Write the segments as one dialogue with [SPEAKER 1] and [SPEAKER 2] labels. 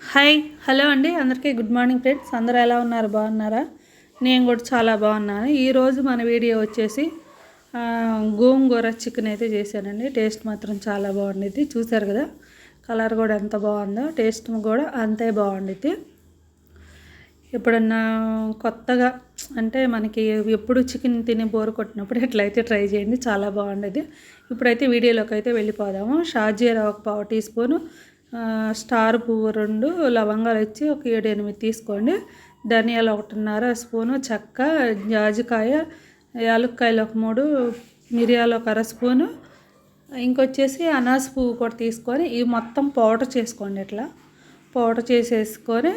[SPEAKER 1] Hi hello అండి అందరికీ good morning friends. అందరూ ఎలా ఉన్నారు? బాగున్నారా? నేను కూడా చాలా బాగున్నాను. ఈరోజు మన వీడియో వచ్చేసి గోంగూర చికెన్ అయితే చేశానండి. టేస్ట్ మాత్రం చాలా బాగుండిద్ది. చూసారు కదా, కలర్ కూడా ఎంత బాగుందో, టేస్ట్ కూడా అంతే బాగుండిద్ది. ఎప్పుడన్నా కొత్తగా అంటే మనకి ఎప్పుడు చికెన్ తిని బోర్ కొట్టినప్పుడు ఇట్లయితే ట్రై చేయండి, చాలా బాగుండేది. ఇప్పుడైతే వీడియోలోకి అయితే వెళ్ళిపోదాము. షాజీరా ఒక పావు టీ స్పూను, స్టార్ పువ్వు 2, లవంగాలు వచ్చి ఒక 7-8 తీసుకోండి. ధనియాలు 1.5 స్పూను, చెక్క, జాజికాయ, యాలక్కాయలు ఒక 3, మిరియాలు ఒక 1/2 స్పూను, ఇంకొచ్చేసి అనాస పువ్వు కూడా తీసుకొని ఇవి మొత్తం పౌడర్ చేసుకోండి. ఇట్లా పౌడర్ చేసేసుకొని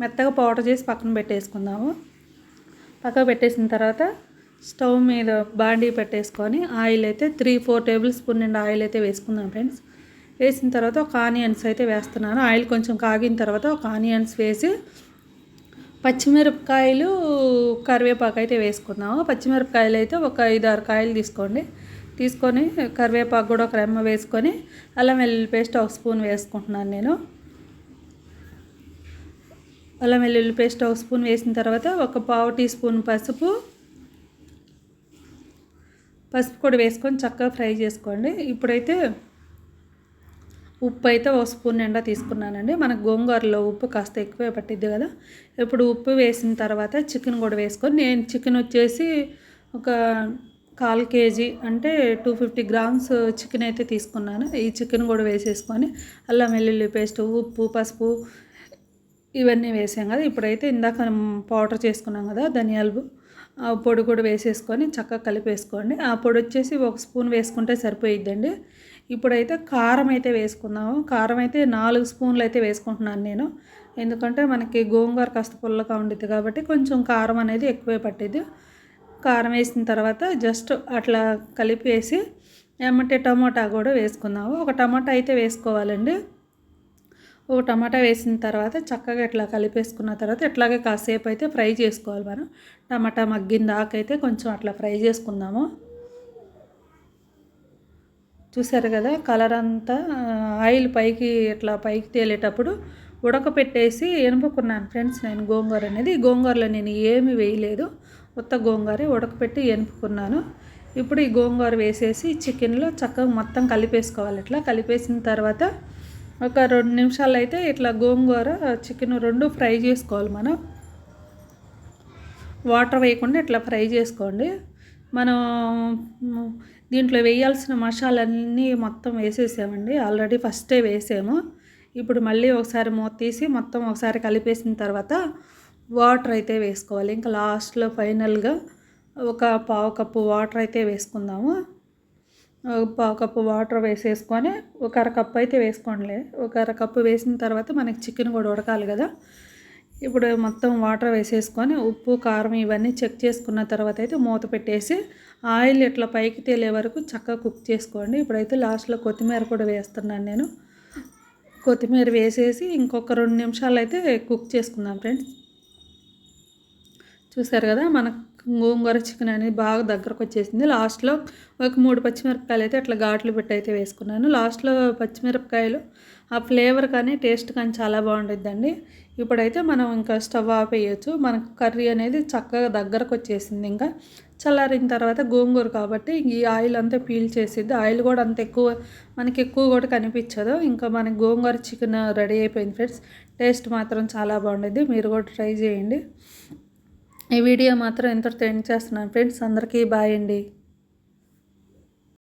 [SPEAKER 1] మెత్తగా పౌడర్ చేసి పక్కన పెట్టేసుకుందాము. పక్కన పెట్టేసిన తర్వాత స్టవ్ మీద బాండీ పెట్టేసుకొని ఆయిల్ అయితే 3-4 టేబుల్ స్పూన్ నిండా ఆయిల్ అయితే వేసుకుందాం ఫ్రెండ్స్. వేసిన తర్వాత ఒక ఆనియన్స్ అయితే వేస్తున్నాను. ఆయిల్ కొంచెం కాగిన తర్వాత ఒక ఆనియన్స్ వేసి పచ్చిమిరపకాయలు, కరివేపాకు అయితే వేసుకుందాము. పచ్చిమిరపకాయలు అయితే ఒక 5-6 కాయలు తీసుకొని కరివేపాకు కూడా ఒక రెమ్మ వేసుకొని అల్లం వెల్లుల్లి పేస్ట్ ఒక స్పూన్ వేసుకుంటున్నాను నేను. అల్లం వెల్లుల్లి పేస్ట్ ఒక స్పూన్ వేసిన తర్వాత ఒక పావు టీ స్పూన్ పసుపు కూడా వేసుకొని చక్కగా ఫ్రై చేసుకోండి. ఇప్పుడైతే ఉప్పు అయితే ఒక స్పూన్ నిండా తీసుకున్నానండి. మనకు గోంగూరలో ఉప్పు కాస్త ఎక్కువే పట్టిద్ది కదా. ఇప్పుడు ఉప్పు వేసిన తర్వాత చికెన్ కూడా వేసుకొని, నేను చికెన్ వచ్చేసి ఒక 1/4 కేజీ అంటే 250 గ్రామ్స్ చికెన్ అయితే తీసుకున్నాను. ఈ చికెన్ కూడా వేసేసుకొని అల్లం వెల్లుల్లి పేస్ట్, ఉప్పు, పసుపు ఇవన్నీ వేసాం కదా. ఇప్పుడైతే ఇందాక పౌడర్ చేసుకున్నాం కదా ధనియాలు, ఆ పొడి కూడా వేసేసుకొని చక్కగా కలిపేసుకోండి. ఆ పొడి వచ్చేసి ఒక స్పూన్ వేసుకుంటే సరిపోయిద్దండి. ఇప్పుడైతే కారం అయితే వేసుకుందాము. కారం అయితే 4 స్పూన్లు అయితే వేసుకుంటున్నాను నేను, ఎందుకంటే మనకి గోంగూర కాస్త పుల్లగా ఉండిద్ది కాబట్టి కొంచెం కారం అనేది ఎక్కువే పట్టిద్ది. కారం వేసిన తర్వాత జస్ట్ అట్లా కలిపేసి ఏమంటే టమాటా కూడా వేసుకుందాము. ఒక టమాటా అయితే వేసుకోవాలండి. ఒక టమాటా వేసిన తర్వాత చక్కగా ఇట్లా కలిపేసుకున్న తర్వాత ఇట్లాగే కాసేపు అయితే ఫ్రై చేసుకోవాలి. మనం టమాటా మగ్గిన దాకైతే కొంచెం అట్లా ఫ్రై చేసుకుందాము. చూసారు కదా, కలర్ అంతా ఆయిల్ పైకి తేలేటప్పుడు ఉడకపెట్టేసి ఎనుపుకున్నాను ఫ్రెండ్స్ నేను గోంగూర అనేది. గోంగూరలో నేను ఏమీ వేయలేదు, ఉత్త గోంగూర ఉడకపెట్టి ఎనుపుకున్నాను. ఇప్పుడు ఈ గోంగూర వేసేసి చికెన్లో చక్కగా మొత్తం కలిపేసుకోవాలి. ఇట్లా కలిపేసిన తర్వాత ఒక 2 నిమిషాలు అయితే ఇట్లా గోంగూర చికెన్ 2 ఫ్రై చేసుకోవాలి. మనం వాటర్ వేయకుండా ఇట్లా ఫ్రై చేసుకోండి. మనం దీంట్లో వేయాల్సిన మసాలన్నీ మొత్తం వేసేసామండి, ఆల్రెడీ ఫస్టే వేసాము. ఇప్పుడు మళ్ళీ ఒకసారి మూత తీసి మొత్తం ఒకసారి కలిపేసిన తర్వాత వాటర్ అయితే వేసుకోవాలి. ఇంకా లాస్ట్లో ఫైనల్గా ఒక పావు కప్పు వాటర్ అయితే వేసుకుందాము. పావు కప్పు వాటర్ వేసేసుకొని ఒక అరకప్పు అయితే వేసుకోండి. ఒక అరకప్పు వేసిన తర్వాత మనకి చికెన్ కూడా ఉడకాలి కదా. ఇప్పుడు మొత్తం వాటర్ వేసేసుకొని ఉప్పు, కారం ఇవన్నీ చెక్ చేసుకున్న తర్వాత అయితే మూత పెట్టేసి ఆయిల్ ఇట్లా పైకి తేలే వరకు చక్కగా కుక్ చేసుకోండి. ఇప్పుడైతే లాస్ట్లో కొత్తిమీర కూడా వేస్తున్నాను నేను. కొత్తిమీర వేసేసి ఇంకొక 2 నిమిషాలు అయితే కుక్ చేసుకుందాం ఫ్రెండ్స్. చూసారు కదా, మనకు గోంగూర చికెన్ అనేది బాగా దగ్గరకు వచ్చేసింది. లాస్ట్లో ఒక 3 పచ్చిమిరపకాయలు అయితే అట్లా ఘాట్లు పెట్టి అయితే వేసుకున్నాను. లాస్ట్లో పచ్చిమిరపకాయలు ఆ ఫ్లేవర్ కానీ టేస్ట్ కానీ చాలా బాగుంటుందండి. ఇప్పుడైతే మనం ఇంకా స్టవ్ ఆపేయచ్చు. మనకు కర్రీ అనేది చక్కగా దగ్గరకు వచ్చేసింది. ఇంకా చల్లారిన తర్వాత గోంగూర కాబట్టి ఈ ఆయిల్ అంతా పీల్ చేసిద్ది. ఆయిల్ కూడా అంత మనకి ఎక్కువ కూడా కనిపించదు. ఇంకా మనకి గోంగూర చికెన్ రెడీ అయిపోయింది ఫ్రెండ్స్. టేస్ట్ మాత్రం చాలా బాగుంటుంది, మీరు కూడా ట్రై చేయండి. ఈ వీడియో మాత్రం ఎంతో ఎండ్ చేస్తున్నాను ఫ్రెండ్స్. అందరికీ బాయ్ అండి.